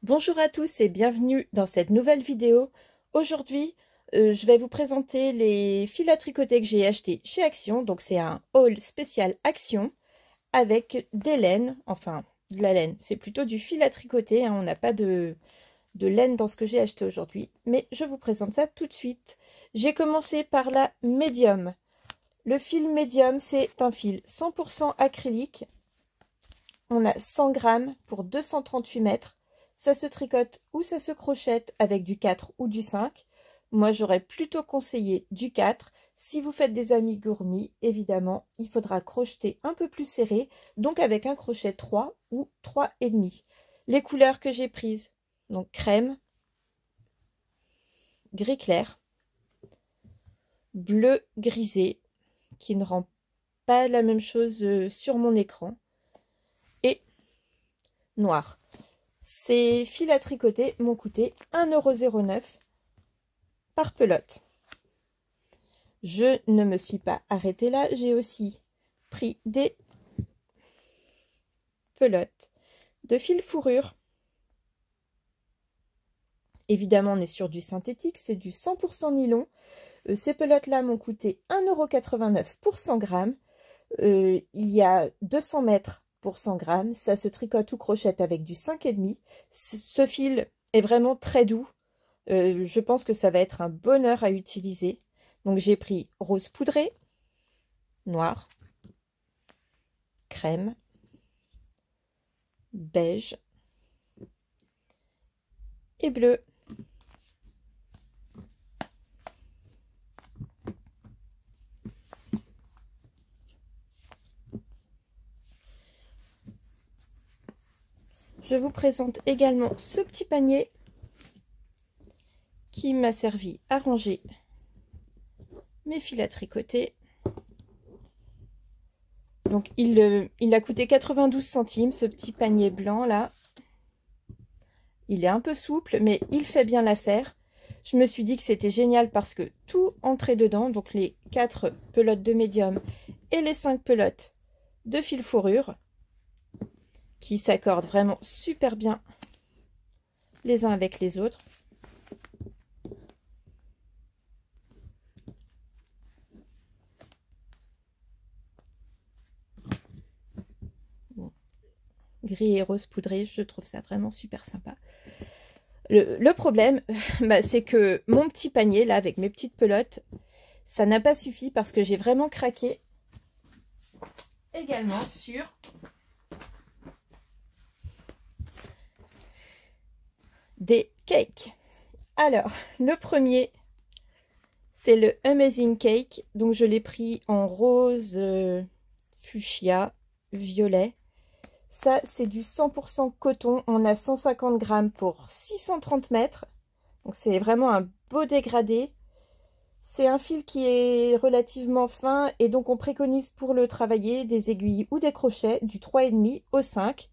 Bonjour à tous et bienvenue dans cette nouvelle vidéo. Aujourd'hui, je vais vous présenter les fils à tricoter que j'ai achetés chez Action. Donc c'est un haul spécial Action avec des laines, enfin de la laine. C'est plutôt du fil à tricoter, hein. On n'a pas de laine dans ce que j'ai acheté aujourd'hui. Mais je vous présente ça tout de suite. J'ai commencé par la médium. Le fil médium, c'est un fil 100% acrylique. On a 100 grammes pour 238 mètres. Ça se tricote ou ça se crochette avec du 4 ou du 5. Moi, j'aurais plutôt conseillé du 4. Si vous faites des amigurumis, évidemment, il faudra crocheter un peu plus serré, donc avec un crochet 3 ou 3,5. Les couleurs que j'ai prises, donc crème, gris clair, bleu grisé, qui ne rend pas la même chose sur mon écran, et noir. Ces fils à tricoter m'ont coûté 1,09 € par pelote. Je ne me suis pas arrêtée là, j'ai aussi pris des pelotes de fil fourrure. Évidemment, on est sur du synthétique, c'est du 100% nylon. Ces pelotes-là m'ont coûté 1,89 € pour 100 grammes. Il y a 200 mètres pour 100 grammes. Ça se tricote ou crochette avec du 5,5. Ce fil est vraiment très doux. Je pense que ça va être un bonheur à utiliser. Donc j'ai pris rose poudré, noir, crème, beige et bleu. Je vous présente également ce petit panier qui m'a servi à ranger mes fils à tricoter. Donc il a coûté 92 centimes ce petit panier blanc là. Il est un peu souple mais il fait bien l'affaire. Je me suis dit que c'était génial parce que tout entrait dedans. Donc les 4 pelotes de médium et les 5 pelotes de fil fourrure qui s'accordent vraiment super bien les uns avec les autres. Gris et rose poudré, je trouve ça vraiment super sympa. Le problème, c'est que mon petit panier, là, avec mes petites pelotes, ça n'a pas suffi parce que j'ai vraiment craqué également sur des cakes. Alors, le premier, c'est le Amazing Cake. Donc, je l'ai pris en rose, fuchsia, violet. Ça, c'est du 100% coton. On a 150 grammes pour 630 mètres. Donc, c'est vraiment un beau dégradé. C'est un fil qui est relativement fin et donc on préconise pour le travailler des aiguilles ou des crochets du 3,5 au 5.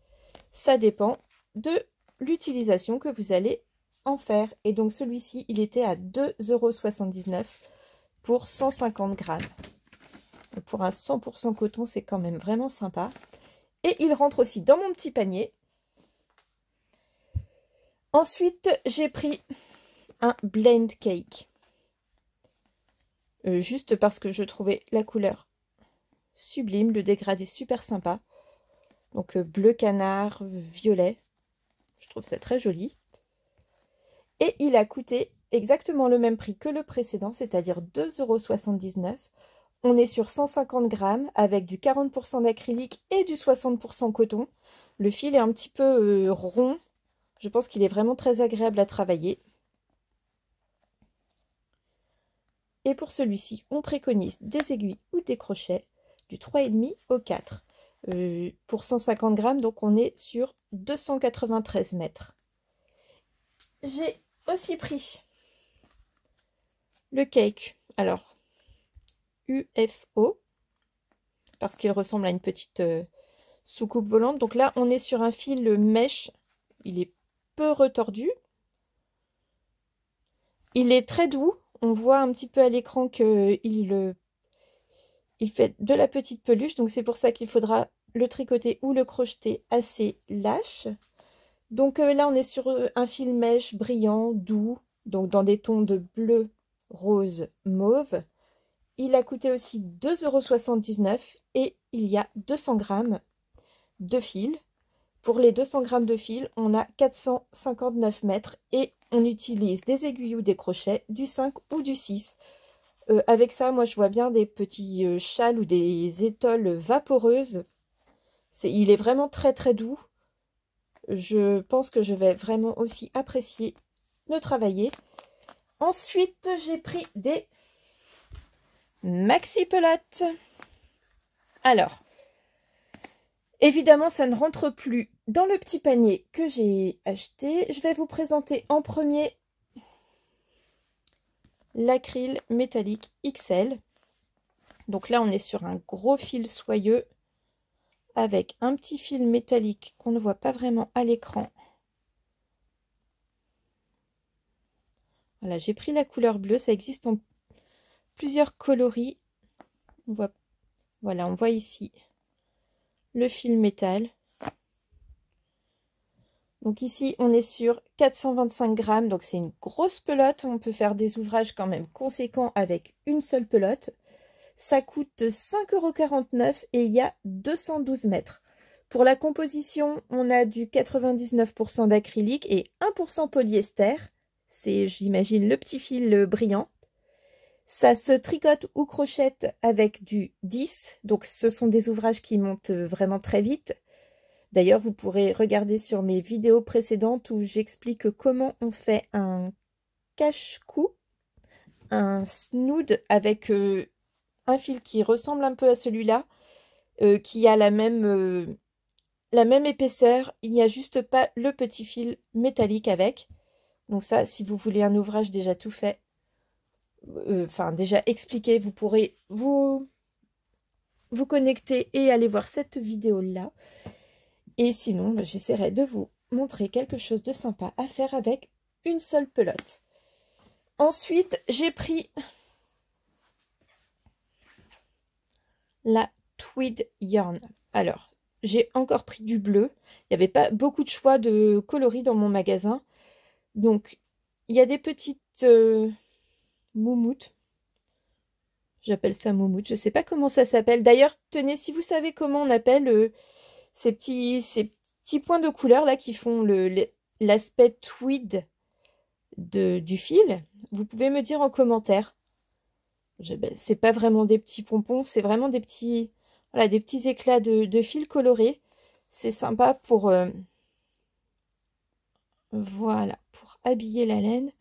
Ça dépend de l'utilisation que vous allez en faire. Et donc, celui-ci, il était à 2,79 € pour 150 grammes. Pour un 100% coton, c'est quand même vraiment sympa. Et il rentre aussi dans mon petit panier. Ensuite, j'ai pris un blend cake. Juste parce que je trouvais la couleur sublime, le dégradé super sympa. Donc bleu canard, violet. Je trouve ça très joli. Et il a coûté exactement le même prix que le précédent, c'est-à-dire 2,79 €. On est sur 150 grammes avec du 40% d'acrylique et du 60% coton. Le fil est un petit peu rond. Je pense qu'il est vraiment très agréable à travailler. Et pour celui-ci, on préconise des aiguilles ou des crochets du 3,5 au 4. Pour 150 grammes, donc on est sur 293 mètres. J'ai aussi pris le cake. Alors, UFO, parce qu'il ressemble à une petite soucoupe volante. Donc là, on est sur un fil mèche. Il est peu retordu. Il est très doux. On voit un petit peu à l'écran qu'il fait de la petite peluche. Donc c'est pour ça qu'il faudra le tricoter ou le crocheter assez lâche. Donc là, on est sur un fil mèche brillant, doux, donc dans des tons de bleu, rose, mauve. Il a coûté aussi 2,79 € et il y a 200 grammes de fil. Pour les 200 grammes de fil, on a 459 mètres et on utilise des aiguilles ou des crochets, du 5 ou du 6. Avec ça, moi, je vois bien des petits châles ou des étoiles vaporeuses. Il est vraiment très très doux. Je pense que je vais vraiment aussi apprécier le travailler. Ensuite, j'ai pris des maxi pelotes. Alors, évidemment, ça ne rentre plus dans le petit panier que j'ai acheté. Je vais vous présenter en premier l'acryl métallique XL. Donc là, on est sur un gros fil soyeux avec un petit fil métallique qu'on ne voit pas vraiment à l'écran. Voilà, j'ai pris la couleur bleue, ça existe en plusieurs coloris. Voilà, on voit ici le fil métal. Donc ici, on est sur 425 grammes, donc c'est une grosse pelote. On peut faire des ouvrages quand même conséquents avec une seule pelote. Ça coûte 5,49 € et il y a 212 mètres. Pour la composition, on a du 99% d'acrylique et 1% polyester. C'est, j'imagine, le petit fil brillant. Ça se tricote ou crochette avec du 10. Donc ce sont des ouvrages qui montent vraiment très vite. D'ailleurs, vous pourrez regarder sur mes vidéos précédentes où j'explique comment on fait un cache-cou, un snood avec un fil qui ressemble un peu à celui-là, qui a la même épaisseur. Il n'y a juste pas le petit fil métallique avec. Donc ça, si vous voulez un ouvrage déjà tout fait, enfin déjà expliqué, vous pourrez vous connecter et aller voir cette vidéo-là. Et sinon, j'essaierai de vous montrer quelque chose de sympa à faire avec une seule pelote. Ensuite, j'ai pris la Tweed Yarn. Alors, j'ai encore pris du bleu. Il n'y avait pas beaucoup de choix de coloris dans mon magasin. Donc, il y a des petites moumoutes. J'appelle ça moumoute. Je ne sais pas comment ça s'appelle. D'ailleurs, tenez, si vous savez comment on appelle ces petits points de couleur là qui font l'aspect tweed du fil, vous pouvez me dire en commentaire. C'est pas vraiment des petits pompons, c'est vraiment des petits, voilà, des petits éclats de fil coloré. C'est sympa pour voilà, pour habiller la laine.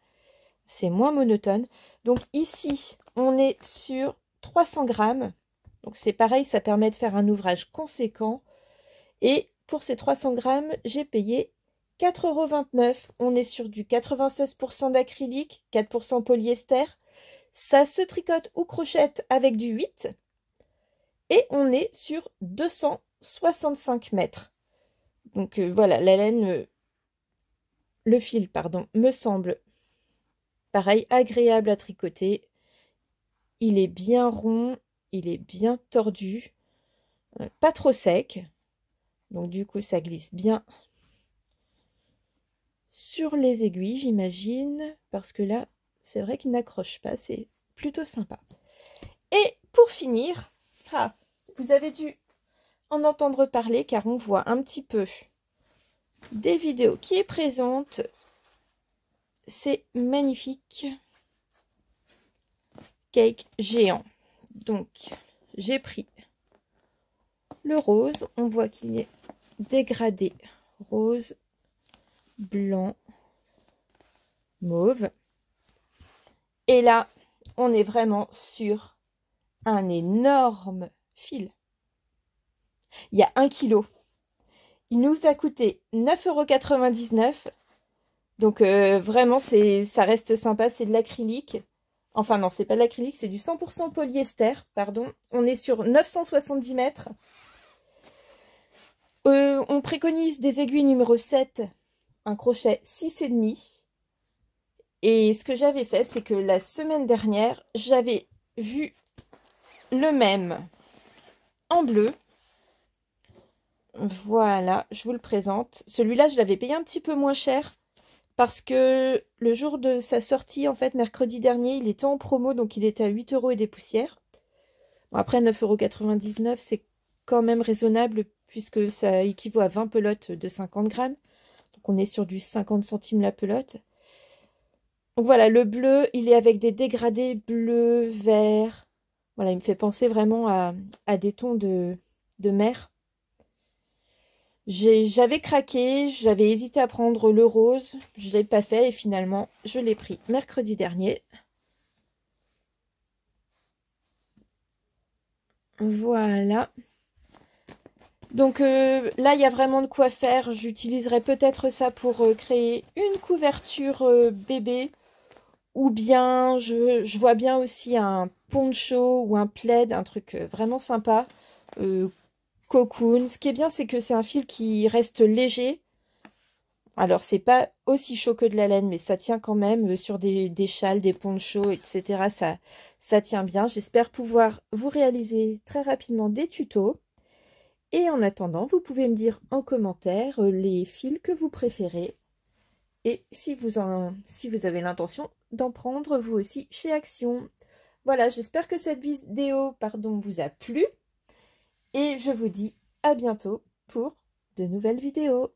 C'est moins monotone. Donc ici, on est sur 300 grammes. Donc c'est pareil, ça permet de faire un ouvrage conséquent. Et pour ces 300 grammes, j'ai payé 4,29 €. On est sur du 96% d'acrylique, 4% polyester. Ça se tricote ou crochette avec du 8. Et on est sur 265 mètres. Donc voilà, la laine, le fil, pardon, me semble pareil, agréable à tricoter. Il est bien rond, il est bien tordu, pas trop sec. Donc du coup, ça glisse bien sur les aiguilles, j'imagine, parce que là, c'est vrai qu'il n'accroche pas, c'est plutôt sympa. Et pour finir, vous avez dû en entendre parler, car on voit un petit peu des vidéos qui est présente. C'est magnifique cake géant. Donc, j'ai pris le rose, on voit qu'il est dégradé rose, blanc, mauve. Et là, on est vraiment sur un énorme fil. Il y a 1 kg. Il nous a coûté 9,99 €. Donc vraiment, ça reste sympa. C'est de l'acrylique. Enfin non, c'est pas de l'acrylique, c'est du 100% polyester. Pardon. On est sur 970 mètres. On préconise des aiguilles numéro 7, un crochet 6,5. Et ce que j'avais fait, c'est que la semaine dernière, j'avais vu le même en bleu. Voilà, je vous le présente. Celui-là, je l'avais payé un petit peu moins cher parce que le jour de sa sortie, en fait, mercredi dernier, il était en promo, donc il était à 8 € et des poussières. Bon, après, 9,99 €, c'est quand même raisonnable puisque ça équivaut à 20 pelotes de 50 grammes. Donc on est sur du 50 centimes la pelote. Donc voilà, le bleu, il est avec des dégradés bleu, vert. Voilà, il me fait penser vraiment à des tons de mer. J'avais craqué, j'avais hésité à prendre le rose, je ne l'ai pas fait et finalement je l'ai pris mercredi dernier. Voilà. Donc là, il y a vraiment de quoi faire. J'utiliserai peut-être ça pour créer une couverture bébé. Ou bien, je vois bien aussi un poncho ou un plaid, un truc vraiment sympa. Cocoon. Ce qui est bien, c'est que c'est un fil qui reste léger. Alors, c'est pas aussi chaud que de la laine, mais ça tient quand même sur des châles, des ponchos, etc. Ça tient bien. J'espère pouvoir vous réaliser très rapidement des tutos. Et en attendant, vous pouvez me dire en commentaire les fils que vous préférez. Et si vous avez l'intention d'en prendre vous aussi chez Action. Voilà, j'espère que cette vidéo vous a plu. Et je vous dis à bientôt pour de nouvelles vidéos.